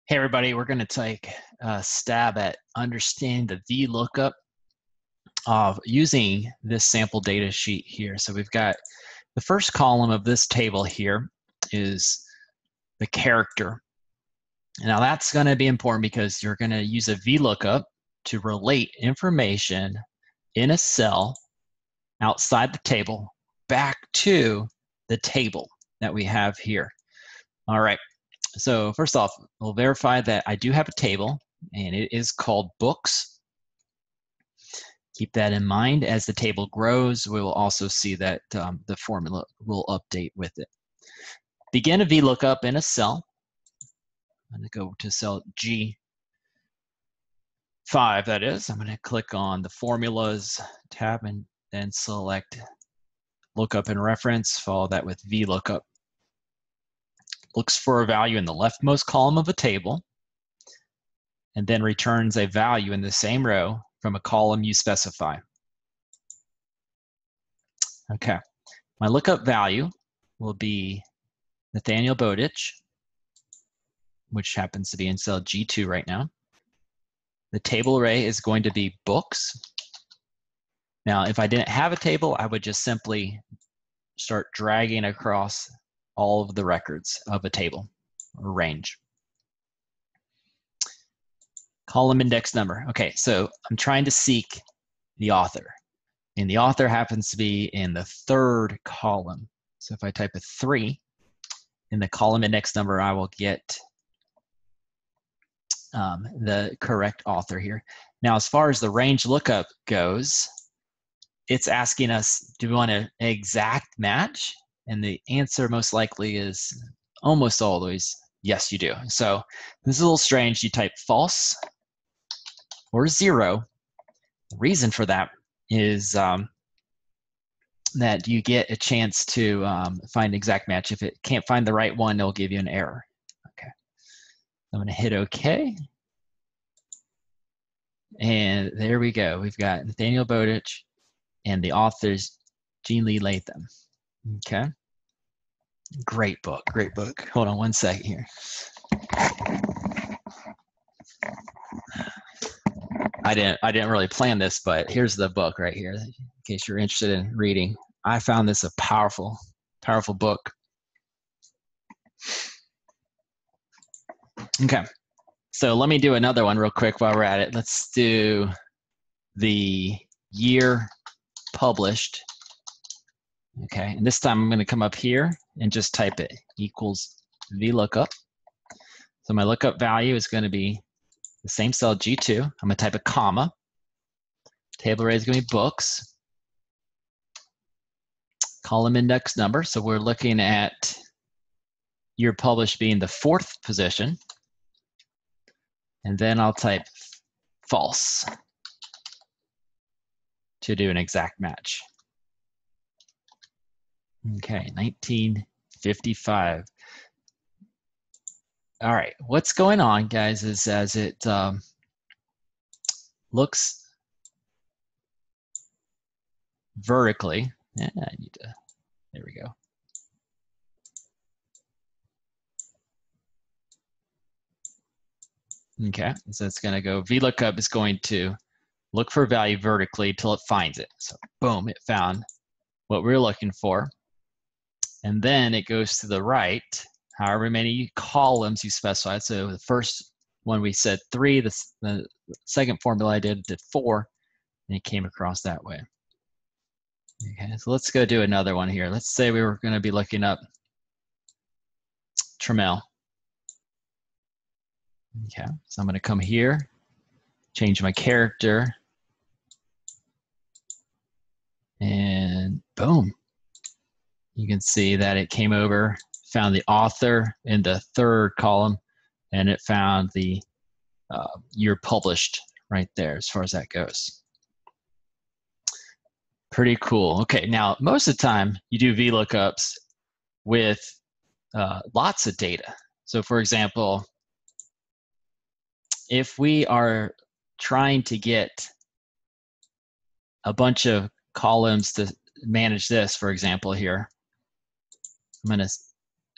Hey everybody, we're going to take a stab at understanding the VLOOKUP of using this sample data sheet here. So we've got the first column of this table here is the character. Now that's going to be important because you're going to use a VLOOKUP to relate information in a cell outside the table back to the table that we have here. All right. So first off, we'll verify that I do have a table, and it is called books. Keep that in mind. As the table grows, we will also see that the formula will update with it. Begin a VLOOKUP in a cell. I'm going to go to cell G5, that is. I'm going to click on the Formulas tab and then select Lookup and Reference, follow that with VLOOKUP. Looks for a value in the leftmost column of a table, and then returns a value in the same row from a column you specify. Okay, my lookup value will be Nathaniel Bowditch, which happens to be in cell G2 right now. The table array is going to be books. Now, if I didn't have a table, I would just simply start dragging across all of the records of a table or range. Column index number. Okay, so I'm trying to seek the author, and the author happens to be in the third column. So if I type a 3 in the column index number, I will get the correct author here. Now, as far as the range lookup goes, it's asking us, do we want an exact match? And the answer most likely is almost always, yes, you do. So this is a little strange. You type false or 0. The reason for that is that you get a chance to find exact match. If it can't find the right one, it'll give you an error. Okay, I'm going to hit OK. And there we go. We've got Nathaniel Bowditch, and the author's Jean Lee Latham. Okay. Great book, great book. Hold on one second here. I didn't really plan this, but here's the book right here, in case you're interested in reading. I found this a powerful, powerful book. Okay. So let me do another one real quick while we're at it. Let's do the year published. Okay, and this time I'm going to come up here and just type it equals VLOOKUP. So my lookup value is going to be the same cell G2. I'm going to type a comma. Table array is going to be books. Column index number. So we're looking at year published being the 4th position. And then I'll type false to do an exact match. Okay, 1955. All right, what's going on, guys, is as it looks vertically, I need to, there we go. Okay, so it's going to go, VLOOKUP is going to look for a value vertically till it finds it. So boom, it found what we're looking for. And then it goes to the right, however many columns you specified. So the first one we said 3, the second formula I did 4, and it came across that way. Okay, so let's go do another one here. Let's say we were going to be looking up Trammell. Okay, so I'm going to come here, change my character, and boom. You can see that it came over, found the author in the 3rd column, and it found the year published right there as far as that goes. Pretty cool. Okay, now most of the time you do VLOOKUPs with lots of data. So for example, if we are trying to get a bunch of columns to manage this, for example, here, I'm going to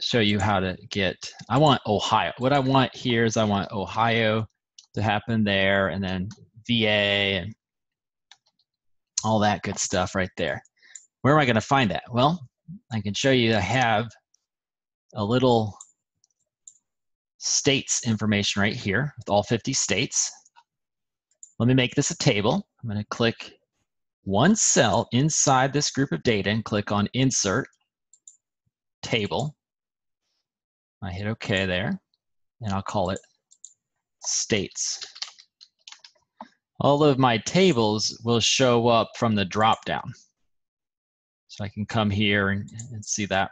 show you how to get, I want Ohio. What I want here is I want Ohio to happen there, and then VA and all that good stuff right there. Where am I going to find that? Well, I can show you I have a little states information right here with all 50 states. Let me make this a table. I'm going to click one cell inside this group of data and click on Insert Table. I hit OK there, and I'll call it States. All of my tables will show up from the drop-down. So I can come here and see that.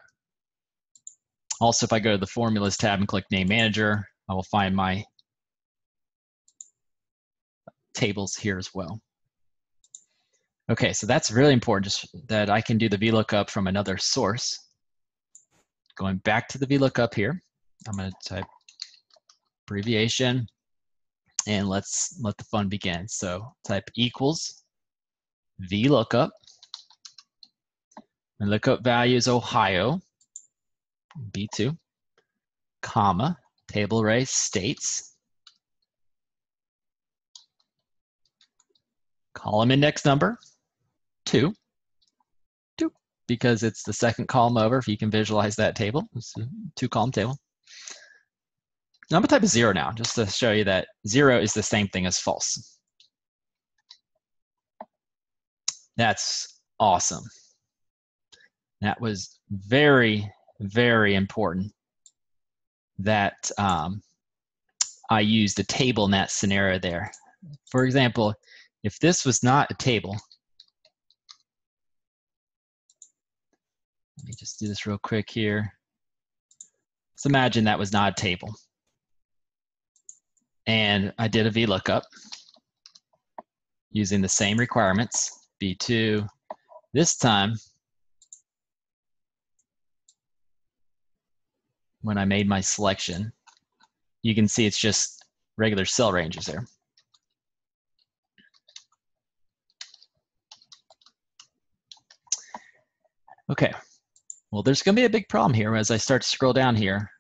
Also, if I go to the Formulas tab and click Name Manager, I will find my tables here as well. Okay, so that's really important, just that I can do the VLOOKUP from another source. Going back to the VLOOKUP here, I'm going to type abbreviation, and let's let the fun begin. So type equals VLOOKUP. My lookup value is Ohio, B2, comma, table array states, column index number, 2, because it's the second column over, if you can visualize that table. It's a 2-column table. I'm gonna type a 0 now, just to show you that 0 is the same thing as false. That's awesome. That was very, very important that I used a table in that scenario there. For example, if this was not a table, let me just do this real quick here. Let's imagine that was not a table. And I did a VLOOKUP using the same requirements, B2. This time, when I made my selection, you can see it's just regular cell ranges there. Okay, well, there's gonna be a big problem here as I start to scroll down here.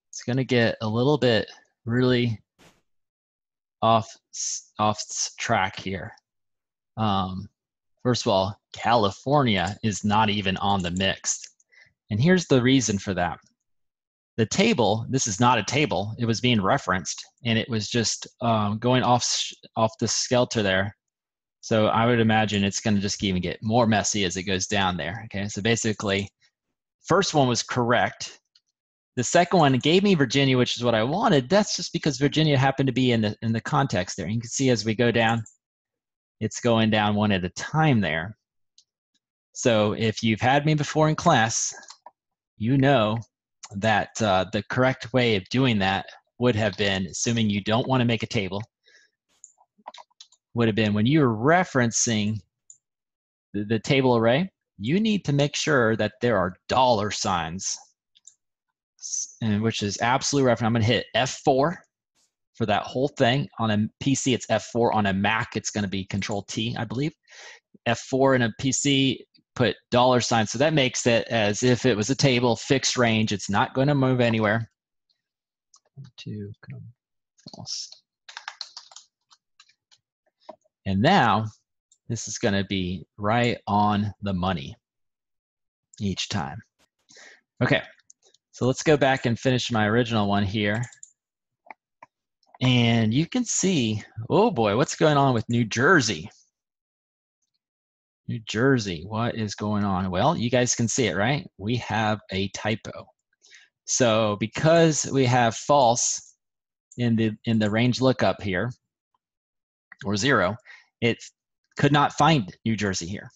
It's gonna get a little bit really off track here. First of all, California is not even on the mix. And here's the reason for that. The table, this is not a table, it was being referenced, and it was just going off the skelter there. So I would imagine it's gonna just even get more messy as it goes down there, okay? So basically, first one was correct. The second one gave me Virginia, which is what I wanted. That's just because Virginia happened to be in the context there. You can see as we go down, it's going down one at a time there. So if you've had me before in class, you know that the correct way of doing that would have been, assuming you don't want to make a table, would have been when you're referencing the table array, you need to make sure that there are dollar signs, and which is absolute reference. I'm going to hit F4 for that whole thing. On a PC, it's F4. On a Mac, it's going to be Control-T, I believe. F4 in a PC, put dollar signs. So that makes it as if it was a table, fixed range. It's not going to move anywhere. To false. And now, this is going to be right on the money each time. Okay, so let's go back and finish my original one here. And you can see, oh boy, what's going on with New Jersey? New Jersey, what is going on? Well, you guys can see it, right? We have a typo. So because we have false in the range lookup here, or 0, it could not find New Jersey here.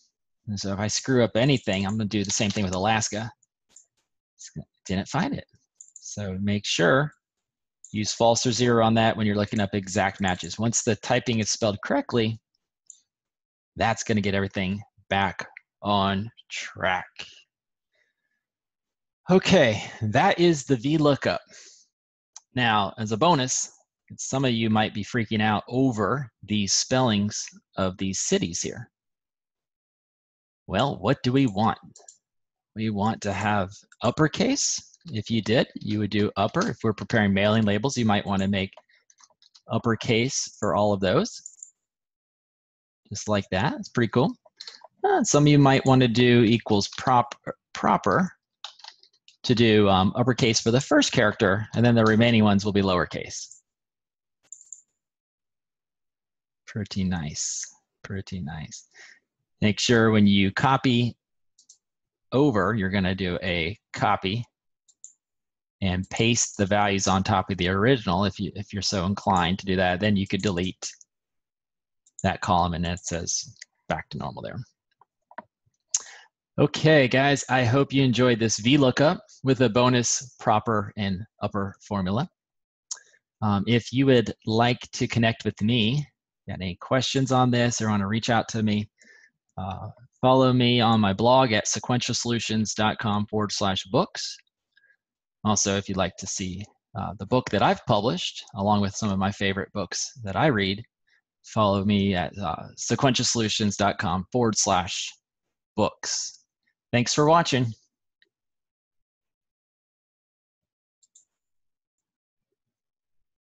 And so if I screw up anything, I'm going to do the same thing with Alaska. Didn't find it. So make sure, use false or 0 on that when you're looking up exact matches. Once the typing is spelled correctly, that's going to get everything back on track. Okay, that is the VLOOKUP. Now, as a bonus, some of you might be freaking out over these spellings of these cities here. Well, what do we want? we want to have uppercase. If you did, you would do upper. If we're preparing mailing labels, you might want to make uppercase for all of those. Just like that. It's pretty cool. Some of you might want to do equals proper to do uppercase for the first character, and then the remaining ones will be lowercase. Pretty nice. Pretty nice. Make sure when you copy over, you're going to do a copy and paste the values on top of the original if you're so inclined to do that. Then you could delete that column and it says back to normal there. Okay, guys, I hope you enjoyed this VLOOKUP with a bonus proper and upper formula. If you would like to connect with me, got any questions on this or want to reach out to me, follow me on my blog at sequentialsolutions.com/books. Also, if you'd like to see the book that I've published, along with some of my favorite books that I read, follow me at sequentialsolutions.com/books. Thanks for watching.